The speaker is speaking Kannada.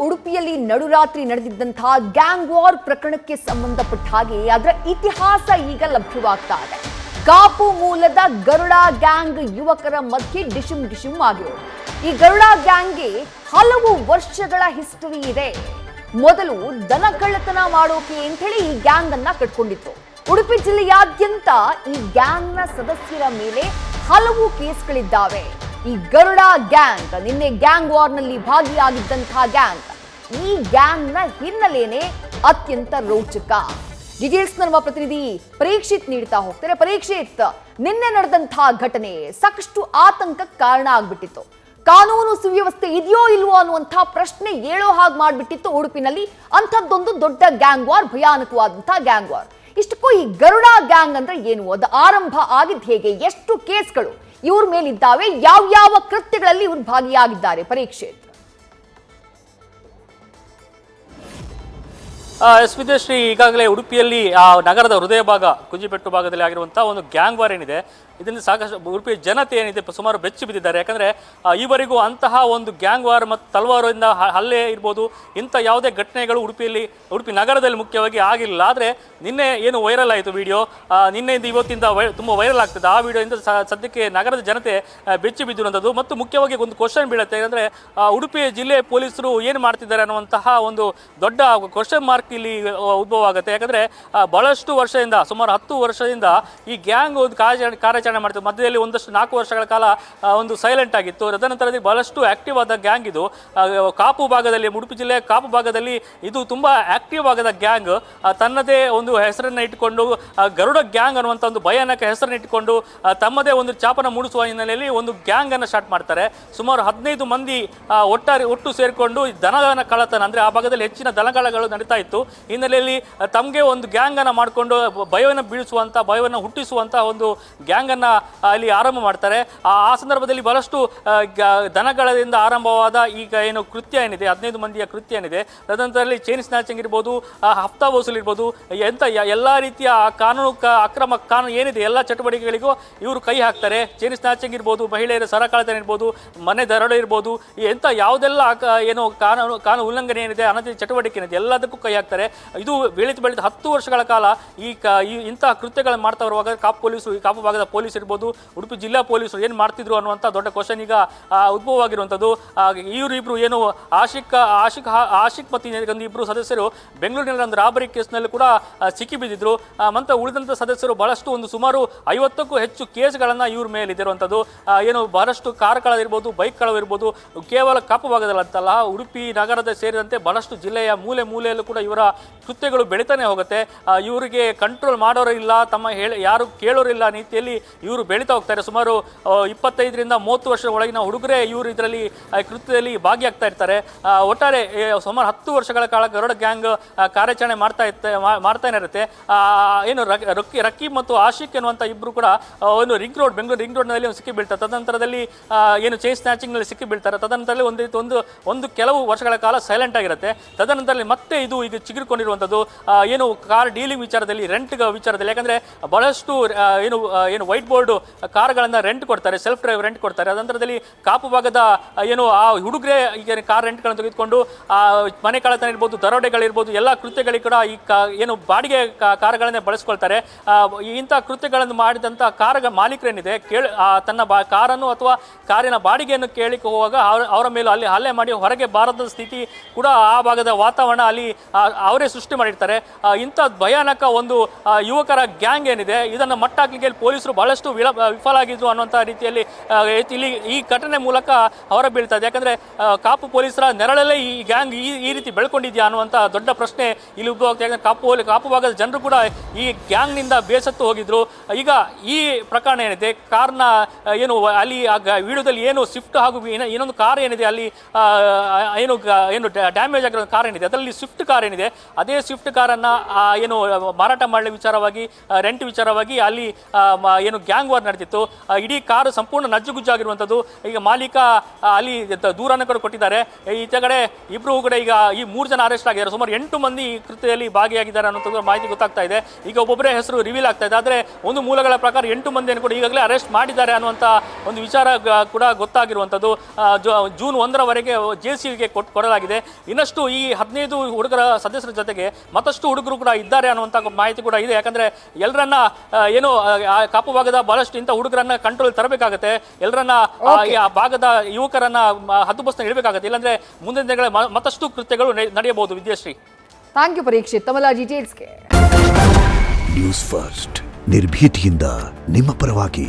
ಉಡುಪಿಯಲ್ಲಿ ನಡುರಾತ್ರಿ ನಡೆದಿದ್ದಂತಹ ಗ್ಯಾಂಗ್ ವಾರ್ ಪ್ರಕರಣಕ್ಕೆ ಸಂಬಂಧಪಟ್ಟ ಹಾಗೆ ಅದರ ಇತಿಹಾಸ ಈಗ ಲಭ್ಯವಾಗ್ತಾ ಇದೆ. ಕಾಪು ಮೂಲದ ಗರುಡ ಗ್ಯಾಂಗ್ ಯುವಕರ ಮಧ್ಯೆ ಡಿಶುಮ್ ಆಗಿರೋದು. ಈ ಗರುಡ ಗ್ಯಾಂಗ್ಗೆ ಹಲವು ವರ್ಷಗಳ ಹಿಸ್ಟರಿ ಇದೆ. ಮೊದಲು ದನ ಕಳ್ಳತನ ಮಾಡೋಕೆ ಅಂತ ಹೇಳಿ ಈ ಗ್ಯಾಂಗ್ ಅನ್ನ ಕಟ್ಕೊಂಡಿತ್ತು. ಉಡುಪಿ ಜಿಲ್ಲೆಯಾದ್ಯಂತ ಈ ಗ್ಯಾಂಗ್ನ ಸದಸ್ಯರ ಮೇಲೆ ಹಲವು ಕೇಸ್ಗಳಿದ್ದಾವೆ. ಈ ಗರುಡ ಗ್ಯಾಂಗ್ ನಿನ್ನೆ ಗ್ಯಾಂಗ್ ವಾರ್ನಲ್ಲಿ ಭಾಗಿಯಾಗಿದ್ದಂತಹ ಗ್ಯಾಂಗ್. ಈ ಗ್ಯಾಂಗ್ನ ಹಿನ್ನೆಲೆನೇ ಅತ್ಯಂತ ರೋಚಕ. ಡೀಟೇಲ್ಸ್ ನಮ್ಮ ಪ್ರತಿನಿಧಿ ಪರೀಕ್ಷಿತ್ ನೀಡ್ತಾ ಹೋಗ್ತಾರೆ. ಪರೀಕ್ಷಿತ್, ನಿನ್ನೆ ನಡೆದಂತಹ ಘಟನೆ ಸಾಕಷ್ಟು ಆತಂಕಕ್ಕೆ ಕಾರಣ ಆಗ್ಬಿಟ್ಟಿತ್ತು. ಕಾನೂನು ಸುವ್ಯವಸ್ಥೆ ಇದೆಯೋ ಇಲ್ವೋ ಅನ್ನುವಂತಹ ಪ್ರಶ್ನೆ ಏಳೋ ಹಾಗೆ ಮಾಡ್ಬಿಟ್ಟಿತ್ತು ಉಡುಪಿನಲ್ಲಿ. ಅಂಥದ್ದೊಂದು ದೊಡ್ಡ ಗ್ಯಾಂಗ್ ವಾರ್, ಭಯಾನಕವಾದಂತಹ ಗ್ಯಾಂಗ್ ವಾರ್. ಇಷ್ಟಕ್ಕೂ ಈ ಗರುಡ ಗ್ಯಾಂಗ್ ಅಂದ್ರೆ ಏನು, ಅದು ಆರಂಭ ಆಗಿದ್ದು ಹೇಗೆ, ಎಷ್ಟು ಕೇಸ್ಗಳು ಇವ್ರ ಮೇಲಿದ್ದಾವೆ, ಯಾವ ಕೃತ್ಯಗಳಲ್ಲಿ ಇವ್ರು ಭಾಗಿಯಾಗಿದ್ದಾರೆ? ಪರೀಕ್ಷಿತ್. ವಿದ್ಯಾಶ್ರೀ, ಈಗಾಗಲೇ ಉಡುಪಿಯಲ್ಲಿ ನಗರದ ಹೃದಯ ಭಾಗ ಕುಂಜಿಪೆಟ್ಟು ಭಾಗದಲ್ಲಿ ಆಗಿರುವಂತಹ ಒಂದು ಗ್ಯಾಂಗ್ ವಾರ್ ಏನಿದೆ, ಇದರಿಂದ ಸಾಕಷ್ಟು ಉಡುಪಿಯ ಜನತೆ ಏನಿದೆ ಸುಮಾರು ಬೆಚ್ಚಿ ಬಿದ್ದಿದ್ದಾರೆ. ಯಾಕಂದರೆ ಈವರೆಗೂ ಅಂತಹ ಒಂದು ಗ್ಯಾಂಗ್ ವಾರ್ ಮತ್ತು ತಲವಾರಿಂದ ಹಲ್ಲೆ ಇರ್ಬೋದು, ಇಂಥ ಯಾವುದೇ ಘಟನೆಗಳು ಉಡುಪಿ ನಗರದಲ್ಲಿ ಮುಖ್ಯವಾಗಿ ಆಗಿರಲಿಲ್ಲ. ಆದರೆ ನಿನ್ನೆ ಏನು ವೈರಲ್ ಆಯಿತು ವಿಡಿಯೋ, ನಿನ್ನೆಯಿಂದ ಇವತ್ತಿಂದ ತುಂಬ ವೈರಲ್ ಆಗ್ತದೆ. ಆ ವಿಡಿಯೋಯಿಂದ ಸದ್ಯಕ್ಕೆ ನಗರದ ಜನತೆ ಬೆಚ್ಚಿ ಬಿದ್ದಿರುವಂಥದ್ದು. ಮತ್ತು ಮುಖ್ಯವಾಗಿ ಒಂದು ಕ್ವಶನ್ ಬೀಳುತ್ತೆ. ಯಾಕಂದರೆ ಉಡುಪಿ ಜಿಲ್ಲೆ ಪೊಲೀಸರು ಏನು ಮಾಡ್ತಿದ್ದಾರೆ ಅನ್ನುವಂತಹ ಒಂದು ದೊಡ್ಡ ಕ್ವಶನ್ ಮಾರ್ಕ್ ಇಲ್ಲಿ ಉದ್ಭವ ಆಗುತ್ತೆ. ಯಾಕಂದರೆ ಬಹಳಷ್ಟು ವರ್ಷದಿಂದ, ಸುಮಾರು 10 ವರ್ಷದಿಂದ ಈ ಗ್ಯಾಂಗ್ ಒಂದು ಕಾರ್ಯಾಚರಣೆ ಮಾಡ್ತಿತ್ತು. ಮಧ್ಯದಲ್ಲಿ 4 ವರ್ಷಗಳ ಕಾಲ ಒಂದು ಸೈಲೆಂಟ್ ಆಗಿತ್ತು. ತದನಂತರದಲ್ಲಿ ಬಹಳಷ್ಟು ಆಕ್ಟಿವ್ ಆದ ಗ್ಯಾಂಗ್ ಇದು. ಕಾಪು ಭಾಗದಲ್ಲಿ, ಉಡುಪಿ ಜಿಲ್ಲೆಯ ಕಾಪು ಭಾಗದಲ್ಲಿ ಇದು ತುಂಬ ಆಕ್ಟಿವ್ ಆಗದ ಗ್ಯಾಂಗ್. ತನ್ನದೇ ಒಂದು ಹೆಸರನ್ನು ಇಟ್ಟುಕೊಂಡು ಗರುಡ ಗ್ಯಾಂಗ್ ಅನ್ನುವಂಥ ಒಂದು ಭಯಾನಕ ಹೆಸರನ್ನು ಇಟ್ಟುಕೊಂಡು ತಮ್ಮದೇ ಒಂದು ಚಾಪನ ಮೂಡಿಸುವ ಹಿನ್ನೆಲೆಯಲ್ಲಿ ಒಂದು ಗ್ಯಾಂಗ್ ಅನ್ನು ಸ್ಟಾರ್ಟ್ ಮಾಡ್ತಾರೆ. ಸುಮಾರು 15 ಮಂದಿ ಒಟ್ಟು ಸೇರಿಕೊಂಡು ದನಗಳ ಕಳ್ಳತನ, ಅಂದರೆ ಆ ಭಾಗದಲ್ಲಿ ಹೆಚ್ಚಿನ ದನಗಳು ನಡೀತಾ ಇತ್ತು. ಹಿನ್ನೆಲೆಯಲ್ಲಿ ತಮಗೆ ಒಂದು ಗ್ಯಾಂಗ್ ಅನ್ನು ಮಾಡಿಕೊಂಡು ಭಯವನ್ನು ಬೀಳಿಸುವಂಥ, ಭಯವನ್ನು ಹುಟ್ಟಿಸುವಂಥ ಒಂದು ಗ್ಯಾಂಗ್ ಅನ್ನು ಅಲ್ಲಿ ಆರಂಭ ಮಾಡ್ತಾರೆ. ಆ ಸಂದರ್ಭದಲ್ಲಿ ಬಹಳಷ್ಟು ದನಗಳಿಂದ ಆರಂಭವಾದ ಈಗ ಏನು ಕೃತ್ಯ ಏನಿದೆ, 15 ಮಂದಿಯ ಕೃತ್ಯ ಏನಿದೆ, ತದನಂತರದಲ್ಲಿ ಚೈನ್ ಸ್ನ್ಯಾಚಿಂಗ್ ಇರ್ಬೋದು, ಹಫ್ತಾ ವಸೂಲ್ ಇರ್ಬೋದು, ಎಲ್ಲ ರೀತಿಯ ಅಕ್ರಮ ಕಾನೂನು ಏನಿದೆ ಎಲ್ಲ ಚಟುವಟಿಕೆಗಳಿಗೂ ಇವರು ಕೈ ಹಾಕ್ತಾರೆ. ಚೈನ್ ಸ್ನ್ಯಾಚಿಂಗ್ ಇರ್ಬೋದು, ಮಹಿಳೆಯರ ಸರ ಕಳ್ಳತನ ಇರ್ಬೋದು, ಮನೆ ದರೋಡೆ ಇರ್ಬೋದು, ಯಾವುದೆಲ್ಲ ಏನು ಕಾನೂನು ಉಲ್ಲಂಘನೆ ಏನಿದೆ, ಅನಧಿಕೃತ ಚಟುವಟಿಕೆ ಏನಿದೆ ಎಲ್ಲದಕ್ಕೂ ಕೈ ಹಾಕ್ತಾರೆ. ಇದು ಬೆಳೆದು 10 ವರ್ಷಗಳ ಕಾಲ ಇಂತಹ ಕೃತ್ಯಗಳನ್ನು ಮಾಡ್ತಾ ಬರುವಾಗ ಕಾಪು ಭಾಗದ ಪೊಲೀಸ್ ಇರ್ಬೋದು, ಉಡುಪಿ ಜಿಲ್ಲಾ ಪೊಲೀಸರು ಏನು ಮಾಡ್ತಿದ್ರು ಅನ್ನುವಂಥ ದೊಡ್ಡ ಕ್ವಶನ್ ಈಗ ಉದ್ಭವವಾಗಿರುವಂಥದ್ದು. ಇವರಿಬ್ಬರು ಏನು ಆಶಿಕ್ ಮತ್ತು ಇಬ್ಬರು ಸದಸ್ಯರು ಬೆಂಗಳೂರಿನಲ್ಲಿ ಒಂದು ರಾಬರಿ ಕೇಸ್ನಲ್ಲಿ ಕೂಡ ಸಿಕ್ಕಿಬಿದ್ದಿದ್ರು. ಮತ್ತು ಉಳಿದಂಥ ಸದಸ್ಯರು ಬಹಳಷ್ಟು ಒಂದು ಸುಮಾರು 50ಕ್ಕೂ ಹೆಚ್ಚು ಕೇಸ್ಗಳನ್ನು ಇವ್ರ ಮೇಲೆ ಇದಿರುವಂಥದ್ದು. ಏನು ಬಹಳಷ್ಟು ಕಾರ್ ಕಳವಿರ್ಬೋದು, ಬೈಕ್ ಕಳವಿರ್ಬೋದು, ಕೇವಲ ಕಾಪು ಭಾಗದಲ್ಲಂತಲ್ಲ ಉಡುಪಿ ನಗರದ ಸೇರಿದಂತೆ ಬಹಳಷ್ಟು ಜಿಲ್ಲೆಯ ಮೂಲೆಯಲ್ಲೂ ಕೂಡ ಇವರ ಕೃತ್ಯಗಳು ಬೆಳೀತಾನೆ ಹೋಗುತ್ತೆ. ಇವರಿಗೆ ಕಂಟ್ರೋಲ್ ಮಾಡೋರು ಇಲ್ಲ, ಯಾರು ಕೇಳೋರಿಲ್ಲ ರೀತಿಯಲ್ಲಿ ಇವರು ಬೆಳೀತಾ ಹೋಗ್ತಾರೆ. ಸುಮಾರು 25ರಿಂದ 30 ವರ್ಷದ ಒಳಗಿನ ಹುಡುಗರೇ ಇವರು ಇದರಲ್ಲಿ ಕೃತ್ಯದಲ್ಲಿ ಭಾಗಿಯಾಗ್ತಾ ಇರ್ತಾರೆ. ಒಟ್ಟಾರೆ ಸುಮಾರು 10 ವರ್ಷಗಳ ಕಾಲ ಗರುಡ ಗ್ಯಾಂಗ್ ಕಾರ್ಯಾಚರಣೆ ಮಾಡ್ತಾನೆ ಇರುತ್ತೆ. ಏನು ರಕೀಬ್ ಮತ್ತು ಆಶಿಕ್ ಎನ್ನುವಂಥ ಇಬ್ಬರು ಕೂಡ ಒಂದು ಬೆಂಗಳೂರು ರಿಂಗ್ ರೋಡ್ನಲ್ಲಿ ಒಂದು ಸಿಕ್ಕಿ ಬೀಳ್ತಾರೆ. ತದನಂತರದಲ್ಲಿ ಏನು ಚೈನ್ ಸ್ನ್ಯಾಚಿಂಗ್ನಲ್ಲಿ ಸಿಕ್ಕಿ ಬೀಳ್ತಾರೆ. ತದನಂತರದಲ್ಲಿ ಒಂದು ಕೆಲವು ವರ್ಷಗಳ ಕಾಲ ಸೈಲೆಂಟ್ ಆಗಿರುತ್ತೆ. ತದನಂತರದಲ್ಲಿ ಮತ್ತೆ ಇದು ಈಗ ಚಿಗುರಿಕೊಂಡಿರುವಂಥದ್ದು ಏನು ಕಾರ್ ಡೀಲಿಂಗ್ ವಿಚಾರದಲ್ಲಿ, ರೆಂಟ್ ವಿಚಾರದಲ್ಲಿ. ಯಾಕಂದರೆ ಬಹಳಷ್ಟು ಏನು ವೈಟ್ ಬೋರ್ಡ್ ಕಾರ್ಗಳನ್ನು ರೆಂಟ್ ಕೊಡ್ತಾರೆ, ಸೆಲ್ಫ್ ಡ್ರೈವ್ ರೆಂಟ್ ಕೊಡ್ತಾರೆ. ಅದಂತರದಲ್ಲಿ ಕಾಪು ಭಾಗದ ಏನು ಆ ಹುಡುಗರೇ ಈಗ ಕಾರ್ ರೆಂಟ್ಗಳನ್ನು ತೆಗೆದುಕೊಂಡು ಮನೆ ಕಳ್ಳತನ ಇರ್ಬೋದು, ದರೋಡೆಗಳಿರ್ಬೋದು, ಎಲ್ಲ ಕೃತ್ಯಗಳಿಗೆ ಕೂಡ ಈ ಏನು ಬಾಡಿಗೆ ಕಾರುಗಳನ್ನೇ ಬಳಸ್ಕೊಳ್ತಾರೆ. ಇಂಥ ಕೃತ್ಯಗಳನ್ನು ಮಾಡಿದಂಥ ಕಾರ್ ಮಾಲೀಕರೇನಿದೆ ತನ್ನ ಕಾರನ್ನು ಅಥವಾ ಕಾರಿನ ಬಾಡಿಗೆಯನ್ನು ಕೇಳಿಕ್ಕೆ ಹೋಗುವಾಗ ಅವರ ಮೇಲೂ ಅಲ್ಲಿ ಹಲ್ಲೆ ಮಾಡಿ ಹೊರಗೆ ಬಾರದ ಸ್ಥಿತಿ ಕೂಡ ಆ ಭಾಗದ ವಾತಾವರಣ ಅಲ್ಲಿ ಅವರೇ ಸೃಷ್ಟಿ ಮಾಡಿರ್ತಾರೆ. ಇಂಥ ಭಯಾನಕ ಒಂದು ಯುವಕರ ಗ್ಯಾಂಗ್ ಏನಿದೆ, ಇದನ್ನು ಮಟ್ಟ ಹಾಕಲಿಕ್ಕೆ ಪೊಲೀಸರು ಬಹಳಷ್ಟು ವಿಫಲ ಆಗಿದ್ರು ಅನ್ನುವಂಥ ರೀತಿಯಲ್ಲಿ ಇಲ್ಲಿ ಈ ಘಟನೆ ಮೂಲಕ ಹೊರ ಬೀಳ್ತದೆ. ಯಾಕಂದರೆ ಕಾಪು ಪೊಲೀಸರ ನೆರಳಲ್ಲೇ ಈ ಗ್ಯಾಂಗ್ ಈ ರೀತಿ ಬೆಳ್ಕೊಂಡಿದ್ಯಾ ಅನ್ನುವಂಥ ದೊಡ್ಡ ಪ್ರಶ್ನೆ ಇಲ್ಲಿ ಉದ್ಭವ ಆಗ್ತದೆ. ಯಾಕಂದರೆ ಕಾಪು ಭಾಗದ ಜನರು ಕೂಡ ಈ ಗ್ಯಾಂಗ್ನಿಂದ ಬೇಸತ್ತು ಹೋಗಿದ್ರು. ಈಗ ಈ ಪ್ರಕರಣ ಏನಿದೆ, ಕಾರ್ನ ಏನು ಅಲ್ಲಿ ವಿಡಿಯೋದಲ್ಲಿ ಏನು ಸ್ವಿಫ್ಟ್ ಹಾಗೂ ಇನ್ನೊಂದು ಕಾರ್ ಏನಿದೆ ಅಲ್ಲಿ ಏನು ಡ್ಯಾಮೇಜ್ ಆಗಿರೋ ಕಾರ್ ಏನಿದೆ, ಅದರಲ್ಲಿ ಸ್ವಿಫ್ಟ್ ಕಾರ್ ಏನಿದೆ, ಅದೇ ಸ್ವಿಫ್ಟ್ ಕಾರನ್ನು ಏನು ಮಾರಾಟ ಮಾಡಲಿ ವಿಚಾರವಾಗಿ, ರೆಂಟ್ ವಿಚಾರವಾಗಿ ಅಲ್ಲಿ ಏನು ಗ್ಯಾಂಗ್ ವಾರ್ ನಡೆದಿತ್ತು. ಇಡೀ ಕಾರು ಸಂಪೂರ್ಣ ನಜ್ಜುಗುಜ್ಜಾಗಿರುವಂಥದ್ದು. ಈಗ ಮಾಲೀಕ ಅಲ್ಲಿ ದೂರನ್ನು ಕೂಡ ಕೊಟ್ಟಿದ್ದಾರೆ. ಈಚೆ ಕಡೆ ಇಬ್ಬರು ಕೂಡ ಈಗ ಈ 3 ಜನ ಅರೆಸ್ಟ್ ಆಗಿದ್ದಾರೆ. ಸುಮಾರು 8 ಮಂದಿ ಈ ಕೃತ್ಯದಲ್ಲಿ ಭಾಗಿಯಾಗಿದ್ದಾರೆ ಅನ್ನೋಂಥದ್ದು ಮಾಹಿತಿ ಗೊತ್ತಾಗ್ತಾ ಇದೆ. ಈಗ ಒಬ್ಬೊಬ್ಬರೇ ಹೆಸರು ರಿವೀಲ್ ಆಗ್ತಾ ಇದೆ. ಆದರೆ ಒಂದು ಮೂಲಗಳ ಪ್ರಕಾರ 8 ಮಂದಿಯನ್ನು ಕೂಡ ಈಗಾಗಲೇ ಅರೆಸ್ಟ್ ಮಾಡಿದ್ದಾರೆ ಅನ್ನುವಂಥ ಒಂದು ವಿಚಾರ ಕೂಡ ಗೊತ್ತಾಗಿರುವಂಥದ್ದು. ಜೂನ್ 1ರವರೆಗೆ ಜೆಸಿಬಿಗೆ ಕೊಡಲಾಗಿದೆ. ಇನ್ನಷ್ಟು ಈ 15 ಹುಡುಗರ ಸದಸ್ಯರ ಜೊತೆಗೆ ಮತ್ತಷ್ಟು ಹುಡುಗರು ಕೂಡ ಇದ್ದಾರೆ ಅನ್ನುವಂಥ ಮಾಹಿತಿ ಕೂಡ ಇದೆ. ಯಾಕಂದ್ರೆ ಎಲ್ಲರನ್ನ ಏನು ಕಾಪು ಭಾಗದ ಬಹಳಷ್ಟು ಇಂಥ ಹುಡುಗರನ್ನ ಕಂಟ್ರೋಲ್ ತರಬೇಕಾಗುತ್ತೆ. ಎಲ್ಲರನ್ನ ಆ ಭಾಗದ ಯುವಕರನ್ನ ಹದ್ದುಬಸ್ತು ಇಡಬೇಕಾಗುತ್ತೆ. ಇಲ್ಲಾಂದ್ರೆ ಮುಂದಿನ ದಿನಗಳ ಮತ್ತಷ್ಟು ಕೃತ್ಯಗಳು ನಡೆಯಬಹುದು. ವಿದ್ಯಾಶ್ರೀ, ಥ್ಯಾಂಕ್ ಯು ಪರೀಕ್ಷಿತ್ ತಮ್ಮೆಲ್ಲ ಡೀಟೇಲ್ಸ್ಗೆ. ನ್ಯೂಸ್ ಫಸ್ಟ್ ನಿರ್ಭೀತಿಯಿಂದ ನಿಮ್ಮ ಪರವಾಗಿ.